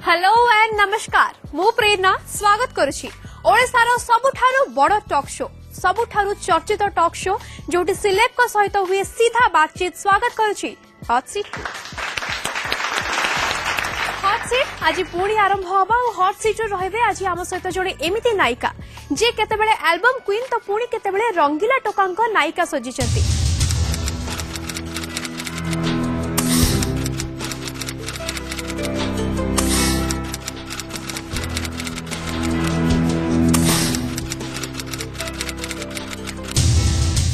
Hello and नमस्कार मु प्रेरणा स्वागत करुछि ओडिसार सबुठारु बड़ टॉक शो सबुठारु चर्चित टॉक शो जोटी सिलेब को सहित हुए सीधा बातचीत स्वागत करुछि हॉट सीट आज पुणी आरंभ हवा और हॉट सीट रहिबे आज आम सहित जोड़े एमिति नायिका जे केतेबेले एल्बम क्वीन तो पुणी केतेबेले रंगीला टोकांक नायिका सजिचंती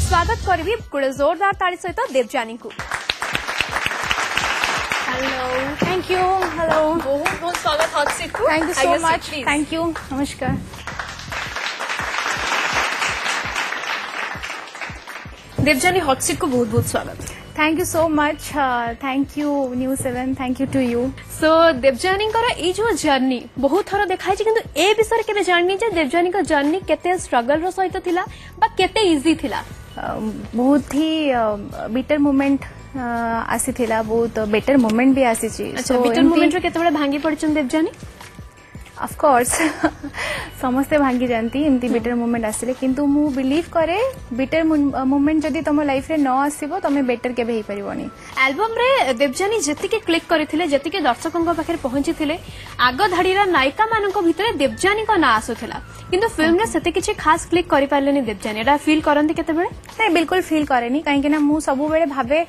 स्वागत करबी गुड़े जोरदार ताड़ी सहित देवजानी को हेलो थैंक यू हेलो बहुत बहुत स्वागत हॉट सीट को thank you so much thank you नमस्कार देवजानी हॉट सीट को बहुत बहुत स्वागत thank you so much thank you News seven thank you to you so Debjani ये जो जर्नी बहुत थर देखाई किंतु ए विषय केबे जानि जे देवजानी का जर्नी केते स्ट्रगल रो सहित थिला बा केते इजी थिला बहुत ही बिटर मोमेंट आसी थिला बहुत बेटर मोमेंट भी आसी छी अच्छा बिटर मोमेंट रो केते बडे भांगी पड़छन देवजानी ऑफ कोर्स समस्ते भांगी जानती एमती बेटर मोमेंट आसिले किंतु मु बिलीव करे बेटर मोमेंट जदी तुम लाइफ रे न आसीबो तमे बेटर केबे हे परिबोनी एल्बम रे देवजानी जतिके क्लिक करथिले जतिके दर्शकन पाखे पहुंचीथिले आग धाड़ीरा नायिका मानक भितरे देवजानी का ना आसुथिला किंतु फिल्म रे सेते किछि खास क्लिक करि पारलेनी देवजानी एटा फील करंती केते बेले नहीं बिल्कुल फील करेनी काहे कि ना मु सब बेले भाबे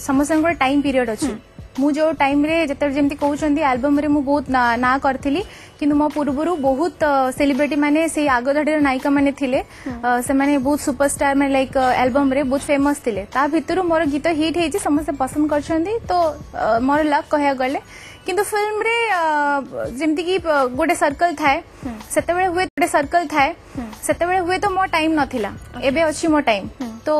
समस्त टाइम पीरियड अछि मु जो टाइम रे जते जेमती कहउछंदी एल्बम रे मु बहुत ना करथिली किंतु मो पूर्वरु बहुत सेलिब्रिटी माने से आगधाडीर नायिका माने थिले से माने बहुत सुपरस्टार माने लाइक एल्बम रे बहुत फेमस थिले ता भितरु मोर गीत हिट हेजी समस्त पसंद करछंदी तो मोर लक कहया गले किंतु फिल्म रे जेमती की गोटे सर्कल थाए सेतेबेले हुए गोटे सर्कल थाए सेतेबेले हुए तो मो टाइम नथिला एबे अछि मो टाइम तो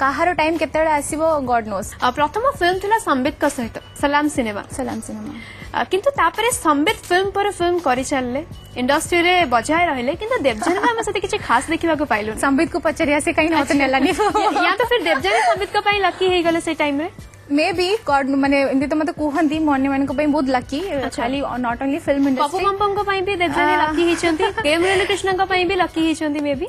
काहारो टाइम केतेबेले आसीबो गॉड नोस प्रथम फिल्म थिला संबित का सहित सलाम सिनेमा किंतु तापरे संबित फिल्म पर फिल्म करि चलले इंडस्ट्री रे बजाय रहले किंतु देवजानी में हम सते किछि खास देखिबा को पाइलु संबित को पचरिया से कहीं नत नेलानी या तो फिर देवजानी संबित को पई लकी हे गले से टाइम रे मे बी गॉड माने एंदी तो मते कहंती मन्ने मान को पई बहुत लकी खाली not only film industry Pappu Pampam को पई भी देवजानी लकी हिचंती के मुरली कृष्ण को पई भी लकी हिचंती मे बी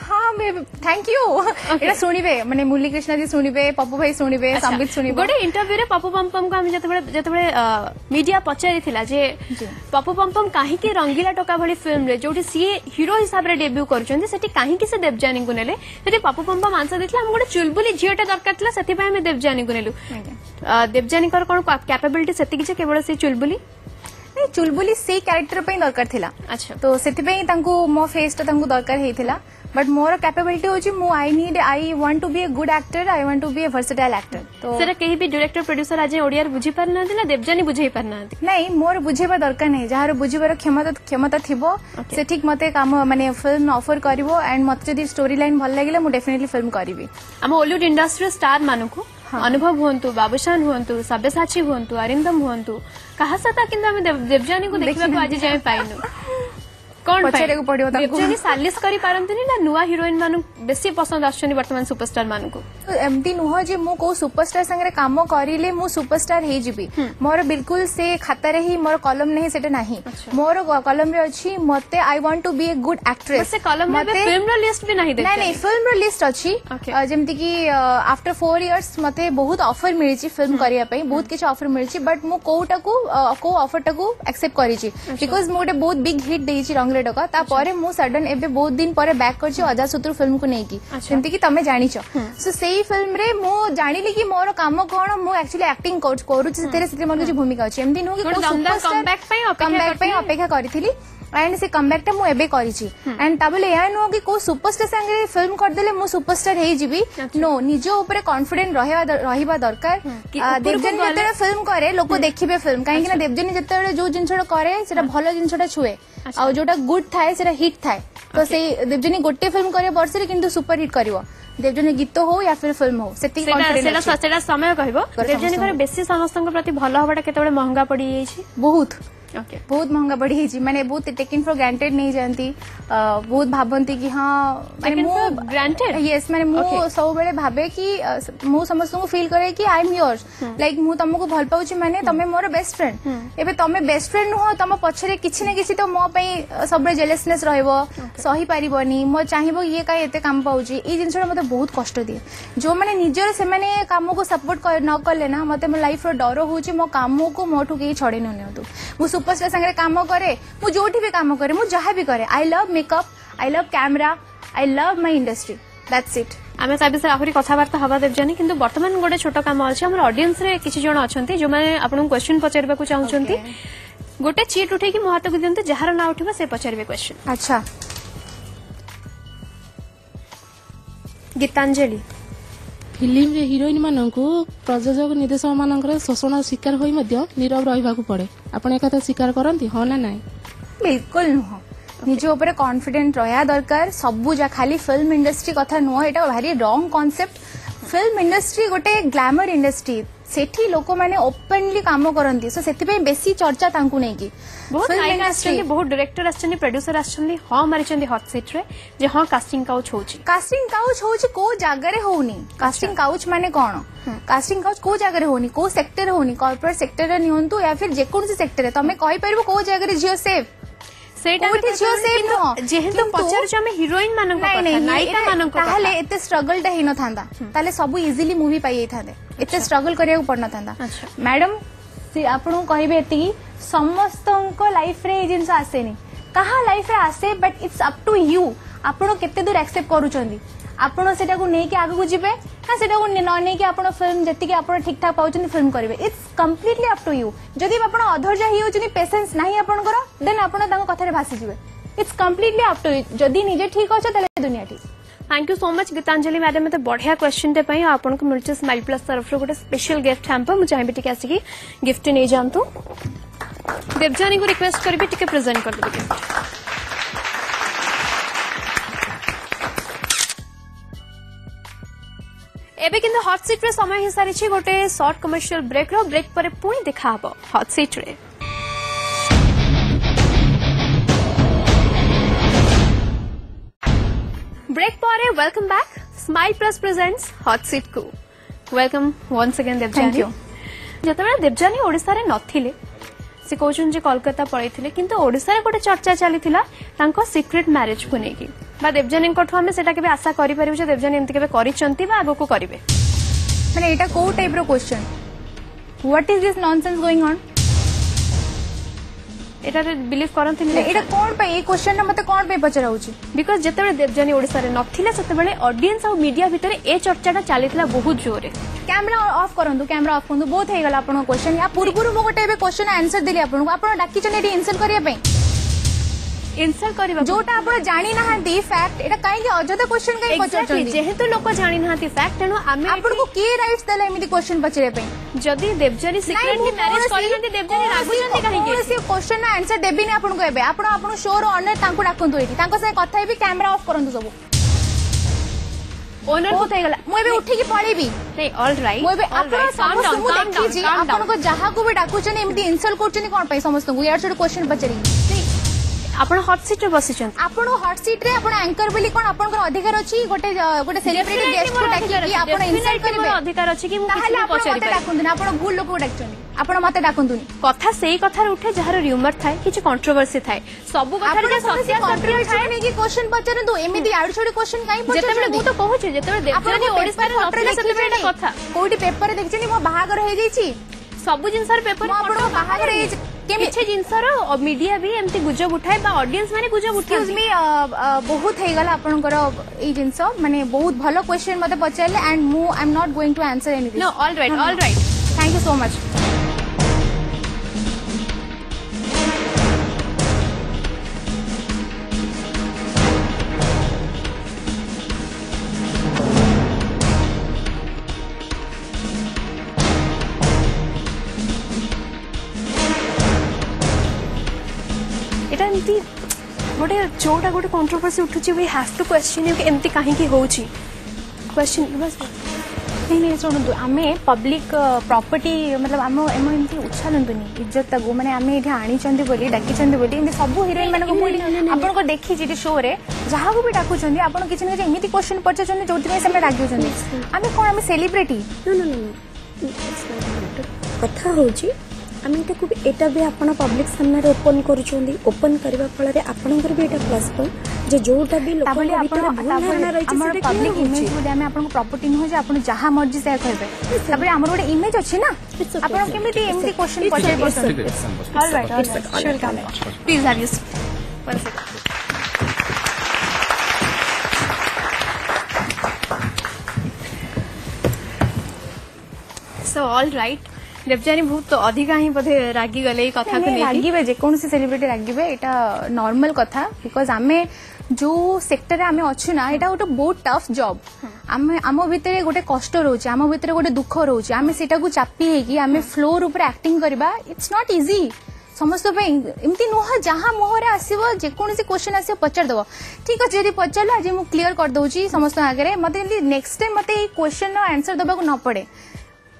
हाँ मे थैंक यू एटा सुनिबे माने मुरली कृष्ण जी सुनिबे पप्पू भाई सुनिबे संबित सुनिबे गोटे इंटरव्यू रे पप्पू पम्पम को हम जतबे मीडिया पचारि थिला जे पप्पू पम्पम काहे की रंगीला टोका भली फिल्म रे जोटी सी हीरो हिसाब रे डेब्यू करछन्ती सेठी काहे की से देवजानी को नेले सेठी पप्पू पम्पम आंसर देथिला हम गोटे चुलबुली झियोटा दरकार थिला सेठी पय हम देवजानी को नेलु देवजानी कर कोन कैपेबिलिटी सेति कि केवल से चुलबुली चुलबुली से कैरेक्टर पे दरकार थिला अच्छा तो सेति पे तांको मो फेस तांको दरकार हेथिला बट मोर कैपेबिलिटी होची मु I want to be a good actor I want to be a versatile actor तो सेरा केही भी डायरेक्टर प्रोड्यूसर आज ओडिया रे बुझी पारना ना देवजानी बुझाई पारना नहीं मोर बुझेबा दरकार नहीं जहार बुझिबार क्षमता थिबो से ठीक मते काम माने फिल्म ऑफर करिवो एंड मते जदी स्टोरी लाइन भल लागिले मु डेफिनेटली फिल्म करबी हम हॉलीवुड इंडस्ट्री स्टार मानकु अनुभव हुंतु बाबूशान हुंतु सब्यसाची हुंतु अरिंदम हुंतु कहा सता किंतु हम देवजानी को देखबा को आज जाय पाइनु कौन पचरे को पड़ियो ताको देवजानी सालिस करी पारंतनी ना नुवा हीरोइन मानु बेसी पसंद आछनी वर्तमान सुपरस्टार मानु को एमटी नुह जे मु को सुपरस्टार संगे काम करिले मु सुपरस्टार हे जिबी मोर बिल्कुल से खाता रे ही मोर कॉलम नहीं सेटा नहीं मोर कॉलम रे अछि मते I want to be a good actress से कॉलम में फिल्म रो लिस्ट भी नहीं दे नहीं फिल्म रो लिस्ट अछि जेमति की आफ्टर 4 इयर्स मते बहुत ऑफर मिलिछि फिल्म करिया पई बहुत किछ ऑफर मिलिछि बट मु कोटा को ऑफर टा को एक्सेप्ट करिछि बिकॉज़ मोटे बहुत बिग हिट देछि रंगले टका ता परे मु सडन एबे बहुत दिन परे बैक करछि अजासूत्र फिल्म को नेकी जेमति की तमे जानिछो सो सेही फिल्म रे मु जानिली कि मोर काम कोन मु एक्चुअली एक्टिंग करूछि सेते मोर किछ भूमिका अछि एमति नु कि कमबैक पई अपेक्षा करिथिली एंड से कमबैक टा मु एबे करिछि एंड तबले या नु कि को सुपरस्टार संगे फिल्म कर देले मु सुपरस्टार हे जिबी नो निजो ऊपर कॉन्फिडेंट रहिबा दरकार देवजानी जते फिल्म करे लोक देखिबे फिल्म काहे कि ना देवजानी जते जो जिंसडा करे सेटा भलो जिंसडा छुए आ जोटा गुड थाए सेटा हिट थाए तो से देवजानी गोटे फिल्म करे वर्ष रे किंतु सुपर हिट करिवो देवजानी गीत हो या फिर फिल्म हो सेति कॉन्फिडेंट सेटा समय कहबो देवजानी करे बेसी समस्तक प्रति भलो हबाटा केतेबेले महंगा पड़ी जाईछि बहुत ओके बहुत महंगा बढ़ी माने बहुत टेकिंग फॉर ग्रांटेड नहीं जानती बहुत भाबंती कि हाँ माने ग्रांटेड यस माने मु सब बेले भाबे कि मु समस्त को फील करे कि आई एम योर्स लाइक मु तुमको भल पाउची माने तमे मोर बेस्ट फ्रेंड एबे तमे बेस्ट फ्रेंड नुह तम पछरे किछि न किछि तो मो पई सब जेलसनेस रहइबो सही पारिबोनी मो चाहिबो ये काई एते काम पाउची ई जिंसरा मते बहुत कष्ट दिए जो माने निजर से माने काम को सपोर्ट न करले ना मते मो लाइफ रो डर होउची मो काम को मोठू के छडे न नियंतु मु सुपरस्टार संगे काम करे मु जोठी भी काम करे मु जहा भी करे I love makeup I love camera I love my industry that's it आम ता विषय आहरी कथबार्ता हवा देवजानी किंतु वर्तमान गोटे छोट काम अच्छे हमर ऑडियंस रे किछि जण अछंती जो माने आपन क्वेश्चन पचारबा को चाहउछंती गोटे चीट उठे कि मो हाथ को दियंते जहार ना उठिबा से पचारबे क्वेश्चन अच्छा गीतांजलि फिल्म रे हिरोइन मानकू प्रयोजक निर्देशक मानकर शोषण शिकार होई मध्य नीरव रहिबाकू पड़े आपण एक कथा स्वीकार करंती हो ना नाही बिल्कुल नुह निज ऊपर कॉन्फिडेंट रहा दरकार सबू जा खाली फिल्म इंडस्ट्री कथा नुह एटा भारी रॉन्ग कांसेप्ट फिल्म इंडस्ट्री गोटे ग्लैमर इंडस्ट्री सेठी लोक माने ओपनली काम करंती सो सेति पे बेसी चर्चा तांकू नै की बहुत नायक आछन बहुत डायरेक्टर आछन प्रोड्यूसर आछन हां मारिछन हॉट सीट रे जे हां कास्टिंग काउच होउची को जागा रे होउनी कास्टिंग काउच माने कोन कास्टिंग काउच को जागा रे होउनी को सेक्टर होउनी कॉर्पोरेट सेक्टर रे नियंतु या फिर जे कोन सेक्टर रे तमे कहि परबो को जागा रे जियो सेफ जेहेतु पचार हम हिरोइन मानक नायिका मानक ताहले एते स्ट्रगल टा हिन थांदा ताले सब इजीली मूवी पाई थांदे एते स्ट्रगल करिया पड़ना थांदा मैडम आपन कहबे एति समस्त लाइफ रे ए जिंस आसेनी कहा लाइफ रे आसे but it's up to you आपन केते दूर एक्सेप्ट करूचंदी आपन सेटा को नै के आगु को जिबे ना सेटा को न नै के आपन फिल्म जति के आपन ठीक ठाक पाउचंदी फिल्म करिवे it's completely up to you जदि आपन अधैर्य हि होचनी पेशेंस नाही आपन कर देन आपन तांको कथा रे भासी जिबे it's completely up to you जदि निजे ठीक होछ तले दुनिया ठीक thank you so much Geetanjali madam मते बढ़िया क्वेश्चन ते पई आपन को मिलचे स्माइल प्लस तरफ रो गोटे स्पेशल गिफ्ट हैम्पर मु चाहे बिटिके आसी की गिफ्ट नै जानतु देवजानी को रिक्वेस्ट करबी टिके प्रेजेंट कर देबे एबे किंतु हॉट सीट रे समय ही सारी छी गोटे शॉर्ट कमर्शियल ब्रेक रो ब्रेक पर पुणी देखा हबो हॉट सीट रे ब्रेक पर welcome back Smile Plus presents hot seat को वेलकम वंस अगेन देवजानी जतबे देवजानी ओडिसा रे नथिले से कहउछन जे कोलकाता पळैथिले किंतु ओडिसा रे गोटे चर्चा चलीथिला तांको सीक्रेट मैरिज को नेकी बा देवजानी कोठो हमें सेटा केबे आशा करि परिबे जे देवजानी एमति केबे करिचंती बा आगो को करिवे माने एटा को टाइप रो question what is this nonsense going on एटा बिलीव करंती नै एटा कोन पे ए क्वेश्चन ना मते कोन पे पचरा होची बिकॉज़ जेतेबे देवजानी ओडिसा रे नथिले सेतेबेले ऑडियंस और मीडिया भितर ए चर्चाटा चलीथिला बहुत जोरे कैमरा ऑफ करंतु कैमरा ऑफ करंतु बहुत हे गला आपन क्वेश्चन या पूर्वरु मो गोटे क्वेश्चन आंसर देली आपन आपन डाकी चने एटी इनसल्ट करिया पे इनसल्ट करिबा जोटा आपण जानि नाहंती फैक्ट एटा काई के अजदा क्वेश्चन काई पचरचंदी जेहेतु लोक जानि नाहंती फैक्ट तेनु आमे आपण को के राइट्स देला एमिति क्वेश्चन पचरे पे जदी देवजानी सीक्रेटली मैरिज करनती देवजानी रागुचंती काहे के से क्वेश्चन ना आंसर देबी नै आपण को एबे आपण शो रो ऑनर तांको डाकंतु एटी तांको से कथा हेबी कैमरा ऑफ करंतु सब ओनर को थैगला मु एबे उठी के पळेबी नै ऑल राइट मु एबे आपण समस्त मु देखि जी आपण को जहा को भी डाकुचनी एमिति इनसल्ट करचनी कोन पई समस्त को यार छोड क्वेश्चन पचरी आपण हॉट सीट रे बसिचन आपण हॉट सीट रे आपण एंकर बोली कोन आपण को अधिकार अछि गोटे गोटे सेलिब्रिटी गेस्ट को डाकी कि आपण इनसल्ट करबे अधिकार अछि कि मु ताहले आपण मते डाकुंदन आपण भूल लोक को डाकचनी आपण मते डाकुंदुनी कथा सेही कथा रे उठे जहार र्यूमर थाए किछि कंट्रोवर्सी थाए सब कथा रे सत्य कंट्रोवर्सी नै कि क्वेश्चन पचरन दो एमिति आड़ छोडी क्वेश्चन काई पचर जेतेबे मु तो कहूची जेतेबे देवजानी ओडिसा रे नथिले सेतेबे कथा कोठी पेपर रे देखचनी मो बाहागर हे जाईची सब जिनसर पेपर आपण बाहागर हे किछि जिनसर मीडिया भी एमती गुजब उठाए बा ऑडियंस माने गुजब उठाए एक्सक्यूज मी बहुत हे गला आपनकर ई जिंस माने बहुत भलो क्वेश्चन मते पचारले एंड मु I am not going to answer anything no all right thank you so much गोटे जोटा गोटे कंट्रोवर्सी उठुची we have to question you एमती काहे की होची क्वेश्चन बस नहीं नहीं शुणु आम पब्लिक प्रॉपर्टी मतलब आम एमती उछालतुनि इज्जत को मैंने आम ये आनी डाकी सब हिरोइन मान आपको देखी शो रे जहाँ को भी डाकुं आप किसी ना किसी एमती क्वेश्चन पचार जो से रागुं आम कौन आम सेलिब्रिटी कथा होची आमे ताको एटा भी आपण पब्लिक सामने ओपन करूछोंदी ओपन करबा फल रे आपनकर भी एटा प्लस पॉइंट जे जोटा भी लोक भीतर भूल धारणा रही छै सेटा पब्लिक इमेज बोले आमे आपन प्रॉपर्टी न हो जे आपन जहां मर्जी से करबे तबरे हमर गोटे इमेज अछि ना आपन केमिति एमती क्वेश्चन पचार बसन alright please have you 1 second so all right Debjani बहुत तो अधिका ही बोधे रागी गले कथा को रागिबे जे कौन सी सेलिब्रिटी रागिबे एटा नॉर्मल कथा बिकॉज आमे जो सेक्टर आमे अच्छु ना एटा गोटे बहुत टफ जॉब आमे आम भितर गोटे कष्ट रोचे आम भितर गोटे दुख रोचे आमे सेटा को चापी हेकी आमे फ्लोर ऊपर एक्टिंग करबा इट्स नॉट इजी समस्त एमती नुह जहाँ मुहर आसो जेकोसी क्वेश्चन आस पचार दब ठीक अच्छे जब पचार आज मुझे क्लीयर कर दूसरी समस्त आगे मत नेक्स्ट टाइम मत क्वेश्चन आंसर दबा न पड़े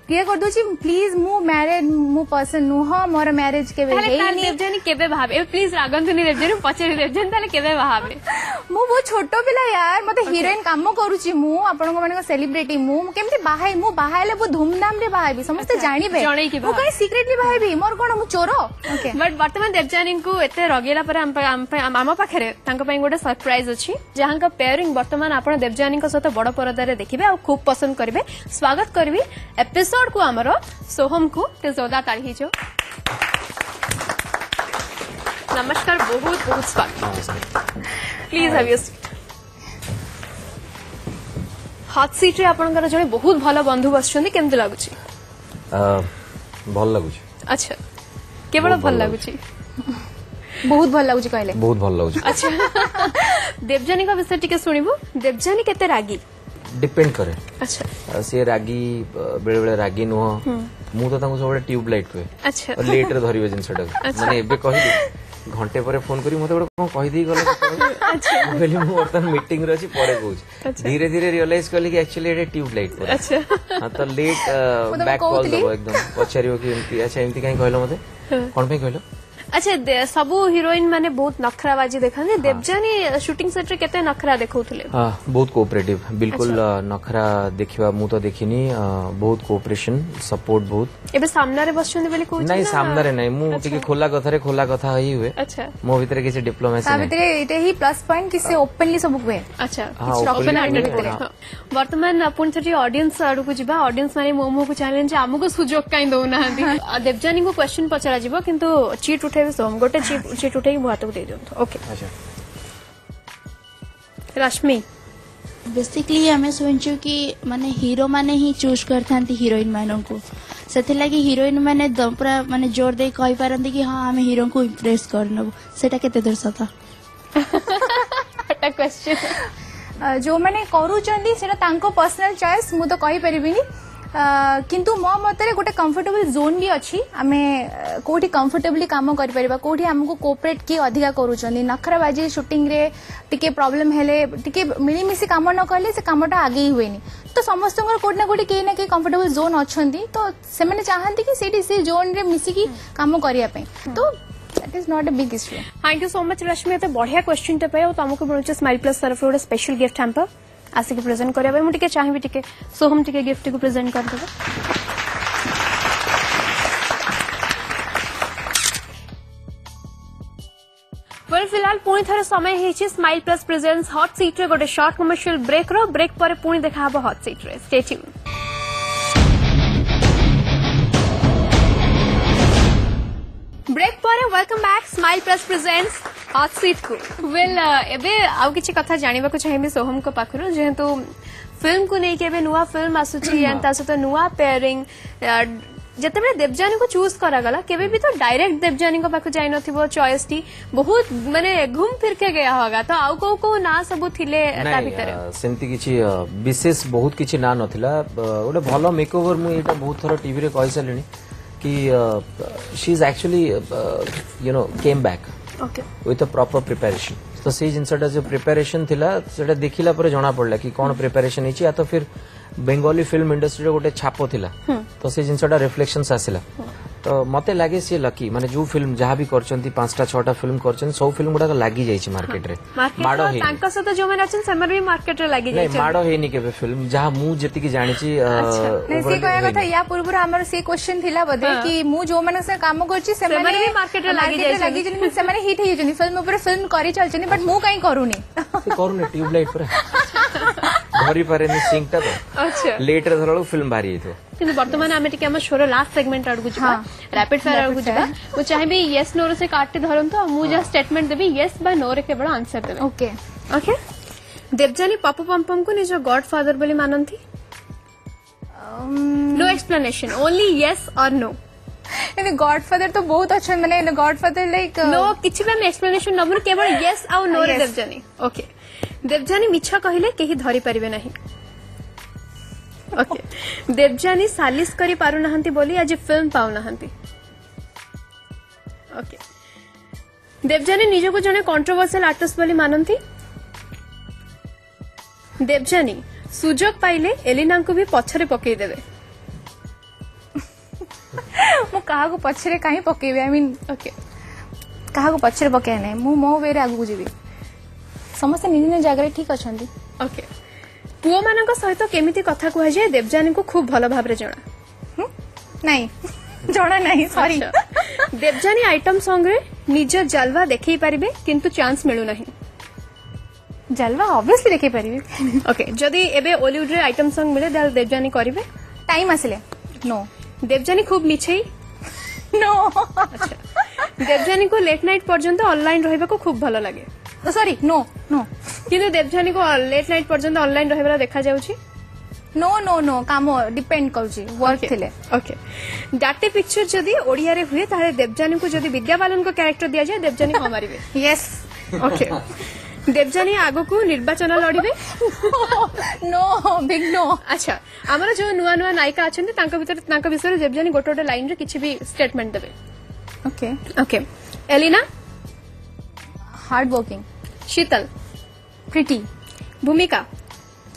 क्लियर कर दूची प्लीज मु मैरिड मु पर्सन नुह मोर मैरिज के देवजानी केबे भाबे प्लीज रागंतुनी देवजानी पचारि देवजानी ताले केबे भाबे मु बहुत छोट पिला यार मते हिरोइन काम करूची मु आपन को माने सेलिब्रिटी मु केमती बाहाई मु बाहाइले बहुत धूमधाम रे बाहाइबी समस्त जानिबे मु कहीं सीक्रेटली बाहाइबी मोर कोन मु चोर ओके बट वर्तमान देवजानी को एते रगेला पर आम पाखरे तांको पई गोटे सरप्राइज अछि जहां का पेयरिंग वर्तमान आपण देवजानी को साथ बड़ परदा रे देखिबे आ खूब पसंद करबे स्वागत करबी एपिसोड को आमर सोहम को जोरदार ताली जो नमस्कार बहुत बहुत स्वागत please have your seat hot seat रे आपनकर जने बहुत भलो बंधु बसछन्ती केमते लागुची भल लागुची अच्छा केवल भल लागुची बहुत भल लागुची कहले बहुत भल लागुची अच्छा देवजानी का विषय टिके सुनिबो देवजानी केते रागी डिपेंड करे अच्छा से रागी बेले बेले रागी नुह मु तो तांको सब ट्यूब लाइट हुए अच्छा और लेट रे धरिबे जिनसटा माने एबे कहिली घंटे परे फोन करी मते कोन कहि दी गले अच्छा कहली मु वर्तमान मीटिंग रे अछि परे कहूछ धीरे धीरे रियलाइज करली कि एक्चुअली एटे ट्यूब लाइट पर अच्छा हां तो लेट बैक कॉल दबो एकदम पछारियो कि एमती अच्छा एमती काई कहलो मते कोन पे कहलो अच्छा सबू हिरोइन माने बहुत नखराबाजी देखा देवजानी शूटिंग सेट रे केते नखरा देखौथले बहुत कोऑपरेटिव बिल्कुल नखरा देखिबा मु तो देखिनी बहुत कोऑपरेशन सपोर्ट बहुत एबे सामना रे बसछन बेले कोच नहीं सामना रे नहीं मु टिके खोला कथा ही हुए अच्छा मो भीतर किसी डिप्लोमेसी नहीं भीतर एटे ही प्लस पॉइंट किसे ओपनली सब हुए अच्छा ओपन हार्टेड वर्तमान अपन थटी ऑडियंस आडू को जिबा ऑडियंस माने मोमो को चैलेंज हमको सुजोग काई दउना देवजानी को क्वेश्चन पचरा जिवो किंतु चीट सोम गोटे चीट उठे हाथ को दे दियो ओके रश्मि बेसिकली आम शुणु कि माने हीरो माने ही चूज करता हिरोइन मान को से लगी हिरोइन माने पूरा माने जोर दे कहि पारंती कि हाँ आम हीरो को इम्प्रेस करनबो सेटा केते दूर सता क्वेश्चन जो माने करूचंदी सेटा तांको पर्सनल चॉइस मु तो कहि परिबिनी किंतु मो मतरे गोटे कंफर्टेबल जोन भी अच्छी आमे कोठी कंफर्टेबली काम करि परिबा कोठी हमको कोऑपरेट की अधिका करूचंदी नखराबाजी शूटिंग रे टिके प्रॉब्लम हेले टिके मिली मिसी काम न करले से कामटा आगे ही हुएनी तो समस्त कोठी ना कोठी के ना के कंफर्टेबल जोन अछंदी तो से माने चाहंती कि सेठी से जोन रे मिसी की काम करिया पे तो that is not a big issue thank you so much Rashmi एते बढ़िया क्वेश्चन ते पे तुमको मिलुचे स्माइल प्लस तरफ गोटे स्पेशल गिफ्ट हैम्पर आसिक प्रेजेंट करबे मु टिके चाहिबी टिके सोहम टिके गिफ्ट को प्रेजेंट कर देबे वेल फिलहाल पुणी थरे समय हेछि Smile Plus presents hot seat रे गोटे शॉर्ट कमर्शियल ब्रेक रो ब्रेक पर पुणी देखा हबो हॉट सीट रे स्टे ट्यून ब्रेक पर welcome back Smile Plus presents hot seat को वेल एबे आउ किछि कथा जानिबा को चाहिबे सोहम को पाखरो जेहेतु फिल्म को नै केबे नुवा फिल्म आसुछि एंता सतो नुवा पेयरिंग जते बेले देवजानी को चूज करा गला केबे भी तो डायरेक्ट देवजानी को पाखो जाई नथिबो चॉइस टी बहुत माने घूम फिर के गया होगा तो आउ को ना सब थिले ता भीतर सेंती किछि विशेष बहुत किछि ना नथिला ओले भलो मेकओवर मु एटा बहुत थरो टीवी रे कहि सलेनी कि she is actually you know came back okay with a proper preparation तो से जिनसटा जो प्रिपरेशन थिला सेटा देखिला पर जणा पड़ला कि कोन प्रिपरेशन हिची या तो फिर बेंगली फिल्म इंडस्ट्री गोटे छाप थिला तो से जिनसटा रिफ्लेक्शंस आसिला तो मते लागे सी लकी माने जो फिल्म जहाँ भी करचंती 5टा 6टा फिल्म करचंती सब फिल्म गुडा लागी जाइछि मार्केट रे माडो हे तांका सहित जो मैंने अछन सेमर भी मार्केट रे लागी नहीं जाय माडो हेनी केबे फिल्म जहाँ मु जेति की जानिछि नहीं से कहया कथा या पूर्व हमर से क्वेश्चन थिला बदे कि मु जो माने से काम करछि से सेमर भी मार्केट रे लागी जाय से माने हिट हेजनी फिल्म ऊपर फिल्म करी चलछनी बट मु काई करूनी करूने ट्यूबलाइट पूरा धरी पारेनी सिंकटा तो अच्छा लेट रे धरलो फिल्म बारी आइथो किंतु वर्तमान आमे टिके हम शोर लास्ट सेगमेंट आडगु जिबा रैपिड फायर आडगु जिबा मु चाहेबी यस नो रे से काटते धरंतो मु जस्ट स्टेटमेंट देबी यस बा नो रे केवल आंसर देबे ओके ओके देवजानी पप्पू पम्पम को निज गॉडफादर बोली मानंती नो एक्सप्लेनेशन ओनली यस और नो इन गॉडफादर तो बहुत अच्छा माने इन गॉडफादर लाइक नो किछि भी हम एक्सप्लेनेशन नबुन केवल यस आ नो रे Yes. देवजानी ओके देवजानी मिछा कहिले केही धरि परिबे नाही ओके देवजानी सालिस करी पारु नाहंती बोली आज फिल्म पाउ नाहंती ओके देवजानी निजको जने कंट्रोवर्शियल आर्टिस्ट बोली मानंती देवजानी सुजोग पाइले एलिना को भी पछरे पकई देबे मु काहा को पछरे काहे पकेबे आई मीन ओके काहा को पछरे पके नै मु मो वे रे आगु जीबी समस्त निज निज जगह ठीक अछंती ओके पुओ मानक सहित केमिति कथा कुहा जाय देवजानी को खूब भलो भाबरे जणा नहीं जणा नहीं सॉरी अच्छा। देवजानी आइटम सॉन्ग रे निज जलवा देखै परिबे किंतु चांस मिलु नाही जलवा ऑब्वियसली देखै परिबे ओके जदी एबे बॉलीवुड रे आइटम सॉन्ग मिले दाल देवजानी करिवे टाइम आसिले नो देवजानी खूब मिछेई नो अच्छा देवजानी को लेट नाइट पर्यंत ऑनलाइन रहबा को खूब भलो लागे सॉरी नो नो किंतु देवजानी को लेट नाइट पर्यंत ऑनलाइन रहबा देखा जाउची नो नो नो काम डिपेंड करूची वर्क थिले ओके डाटे पिक्चर जदी ओडिया रे हुए ताले देवजानी को जदी विद्या बालन को कैरेक्टर दिया जाए देवजानी को मारिबे यस ओके देवजानी आगो को निर्वाचन लड़िबे नो बिग नो अच्छा हमर जो नुआ नुआ नायिका अछंती तांका भीतर तांका विषय रे देवजानी गोटे गोटे लाइन रे किछि भी स्टेटमेंट देबे okay okay Elina hard working Sheetal pretty Bhumika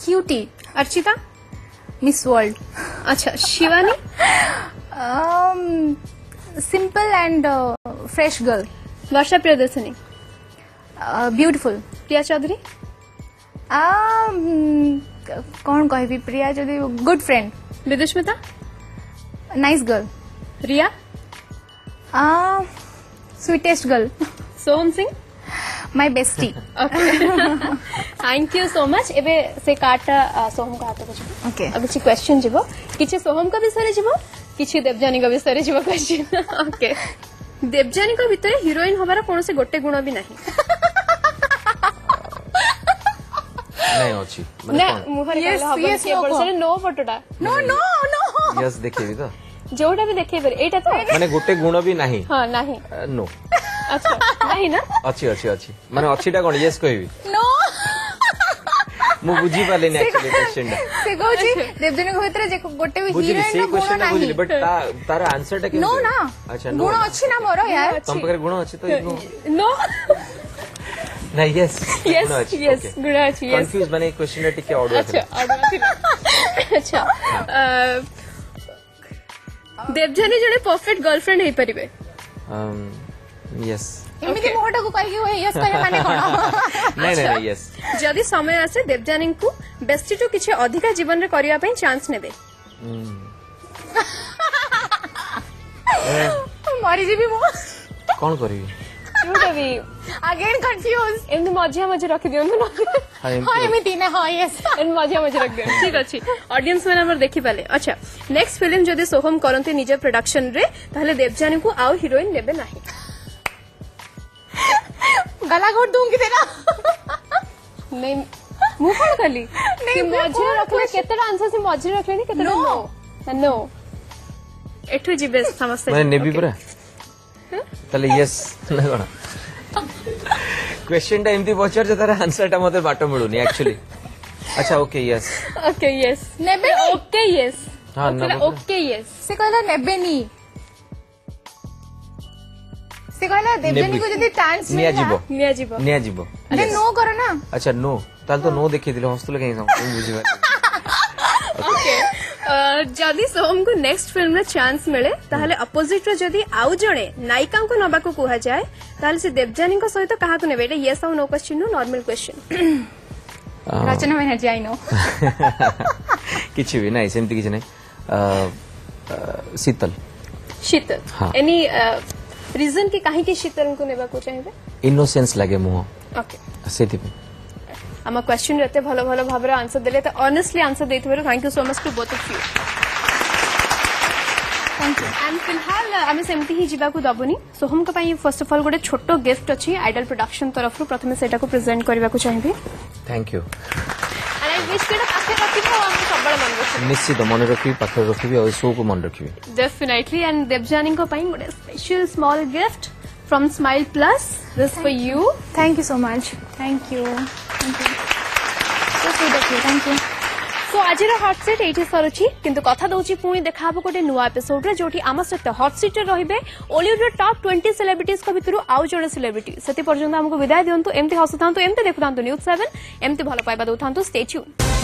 cutie Archita miss world अच्छा Shivani simple and fresh girl Varsha Priyadarshini beautiful Priya Chaudhary कौन कहबी प्रिया जदी good friend Vidushmita nice girl Riya sweetest girl Soham Singh my bestie thank you so much एबे से कार्डटा सोहम का हाथ को ओके अब किछि क्वेश्चन जिवो किछि सोहम का विषय रे जिवो किछि देवजानी का विषय रे जिवो क्वेश्चन ओके देवजानी का भितर हीरोइन होबार कोन से गोटे गुण भी नहीं नहीं अछि ना मुहर Yes, कहला yes, के no, बोलसरे नो फोटोटा नो नो नो यस देखेबी तो जोटा भी देखे पर एटा तो माने गोटे गुण भी नाही हां नहीं नो अच्छा नहीं ना अछि अछि अछि माने अछिटा कोन यस कहबी नो मु बुझी पालेनी एक्चुअली क्वेश्चन से कहूची देवजानी को भितर जे गोटे भी बुझिली से हीरोइन गुण क्वेश्चन नाही बुझिली बट तार आंसर टा नो ना अच्छा नो गुण अछि ना मोर यार तम पकरे गुण अछि तो नो नो नहीं यस यस यस गुड अछि यस कंफ्यूज माने क्वेश्चन टा टिके ऑडियो अच्छा ऑडियो अच्छा देवजानी जने परफेक्ट गर्लफ्रेंड हे परिबे यस एमिति मोहटा को कहि होय यस कहे माने कोन नहीं नहीं यस जदि समय आसे देवजानी को बेस्टी टू किछि अधिका जीवन रे करिया पई चांस नेबे मरि जीबी मो कौन करिवी जोटा भी अगेन कंफ्यूज एमती मझिया मझे रखि दियंतु ना हां हां एमिति ना हां यस एन मझिया मझे रख दियंतु ठीक अछि ऑडियंस में हमर देखि पाले अच्छा नेक्स्ट फिल्म जदि सोहम करंती निजे प्रोडक्शन रे ताले देवजानी को आउ हीरोइन नेबे नाही गला घोट दूंगी तेरा नहीं मु कोन कली कि मझे रखले केतेटा आंसर से मझे रखले नि केतेटा नो नो एठु जिबे समस्त माने नेबी पूरा ताले यस ना कोन क्वेश्चन टा एमती पचार जे तार आंसर टा मते बाटो मिलुनी एक्चुअली अच्छा ओके यस नेबे ओके यस हां ना ओके यस से कहला नेबे नी से कहला देवजानी को जदी चांस निया मिला जीवो निया जीवो नो करो ना अच्छा नो ताल तो नो देखि दिले हस्तले कहीं बुझी ओके जदि सोहम को नेक्स्ट फिल्म रे चांस मिले ताहले अपोजिट रो जदि आउ जणे नायिका को नबा को कुहा जाए ताहले से देवजानी को सहित कहा को नेबे यस और no question no normal question Rachna Banerjee I know किछि भी नहीं सेमती किछि नहीं शीतल शीतल हाँ। एनी रीजन कि काहे कि शीतल को नेबा को चाहिए इनोसेंस लागे मुह ओके सेति आम क्वेश्चन रहते भलो भलो भाव आंसर देले तो ऑनेस्टली आंसर देथिबार thank you so much to both of you thank you and फिलहाल आम सेमती ही जीवा को दबुनी सोहम का पाई फर्स्ट ऑफ ऑल गोटे छोटो गिफ्ट अच्छी आइडल प्रोडक्शन तरफ प्रथम सेटा को प्रेजेंट करबा को चाहिए thank you and I wish केटा पाखे रखिबो हम सबबळ मन रखिबो निश्चित मन रखी पाखे रखी और शो को मन रखी डेफिनेटली एंड देवजानी को पाई गोटे special small gift from smile plus this for you thank you so much thank you thank you सो आज हॉट सीट ये सरुची किंतु कथा दउची पुणी देखा गोटे नुआ एपिसोड रे जोठी आम सहित हॉट सीट रे रहिबे बॉलीवुड टॉप 20 सेलिब्रिटीज को भितरु आउ जणे सेलिब्रिटी सेति पर्यंत हमको विदाय दियंतु एमती हसुतांतु एमती देखुतांतु न्यूज़ 7 एमती भलो पाइबा दउथांतु स्टे ट्यून।